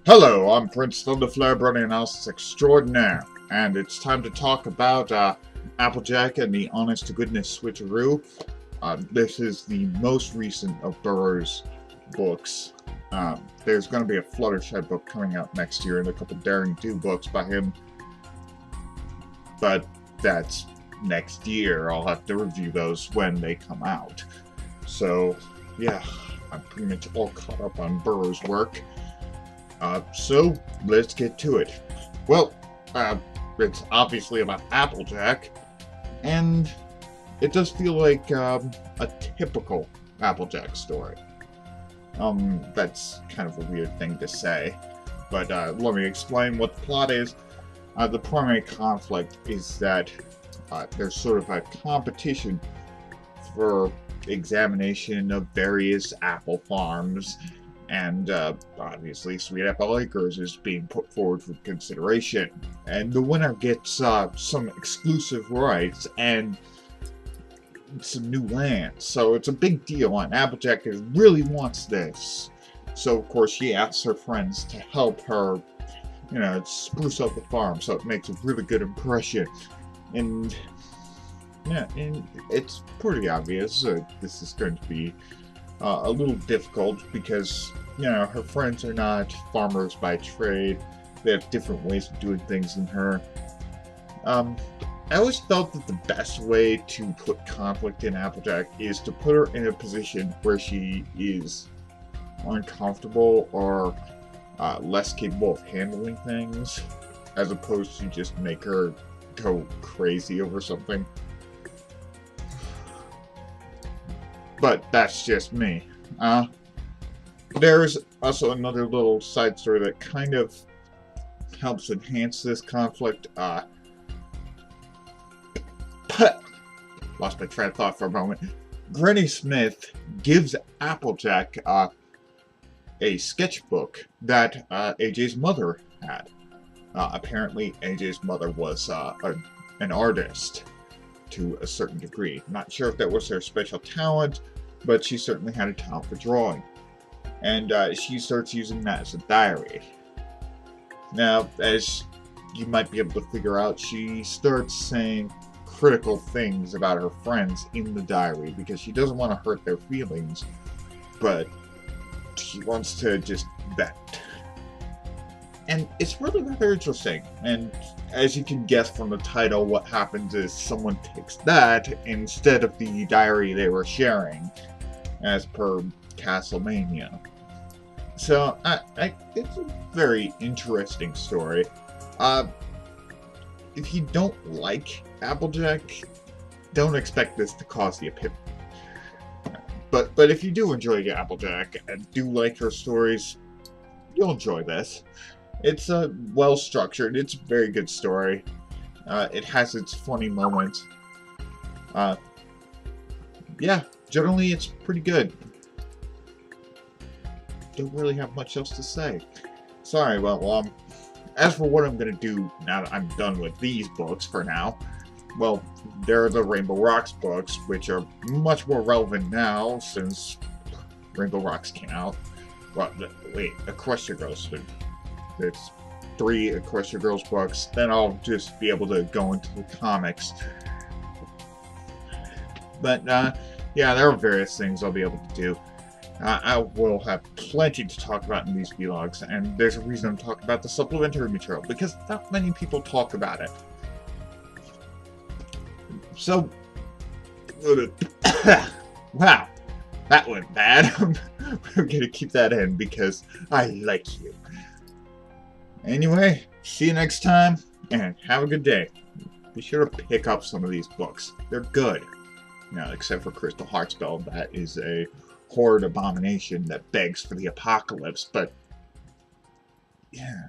Hello, I'm Prince Thunderflare, Brony Analysis Extraordinaire, and it's time to talk about Applejack and the honest-to-goodness Switcharoo. This is the most recent of Burroughs' books. There's going to be a Fluttershy book coming out next year and a couple Daring Do books by him, but that's next year. I'll have to review those when they come out. So, yeah, I'm pretty much all caught up on Burroughs' work. So, let's get to it. Well, it's obviously about Applejack, and it does feel like a typical Applejack story. That's kind of a weird thing to say, but let me explain what the plot is. The primary conflict is that there's sort of a competition for examination of various apple farms, and obviously Sweet Apple Acres is being put forward for consideration. And the winner gets some exclusive rights and some new land. So it's a big deal, and Applejack really wants this. So of course she asks her friends to help her, spruce up the farm so it makes a really good impression. And yeah, and it's pretty obvious this is going to be a little difficult because, her friends are not farmers by trade. They have different ways of doing things than her. I always felt that the best way to put conflict in Applejack is to put her in a position where she is uncomfortable or less capable of handling things, as opposed to just make her go crazy over something. But that's just me. There's also another little side story that kind of helps enhance this conflict. Lost my train of thought for a moment. Granny Smith gives Applejack a sketchbook that AJ's mother had. Apparently, AJ's mother was an artist to a certain degree. Not sure if that was her special talent, but she certainly had a talent for drawing. And she starts using that as a diary. Now, as you might be able to figure out, she starts saying critical things about her friends in the diary because she doesn't want to hurt their feelings, but she wants to just vent. And it's really rather interesting, and as you can guess from the title, what happens is someone takes that instead of the diary they were sharing, as per Castlemania. So, it's a very interesting story. If you don't like Applejack, don't expect this to cause the epiphany. But if you do enjoy Applejack and do like her stories, you'll enjoy this. It's well structured. It's a very good story. It has its funny moments. Yeah, generally it's pretty good. Don't really have much else to say. Sorry, well, as for what I'm gonna do now that I'm done with these books for now, well, there are the Rainbow Rocks books, which are much more relevant now since Rainbow Rocks came out. Well, wait, Equestria Girls. There's 3 Equestria Girls books. Then I'll just be able to go into the comics. But, yeah, there are various things I'll be able to do. I will have plenty to talk about in these vlogs, and there's a reason I'm talking about the supplementary material, because not many people talk about it. So, wow, that went bad. I'm gonna keep that in because I like you. Anyway, see you next time, and have a good day. Be sure to pick up some of these books. They're good. Except for Crystal Heartspell, that is a horrid abomination that begs for the apocalypse, but yeah.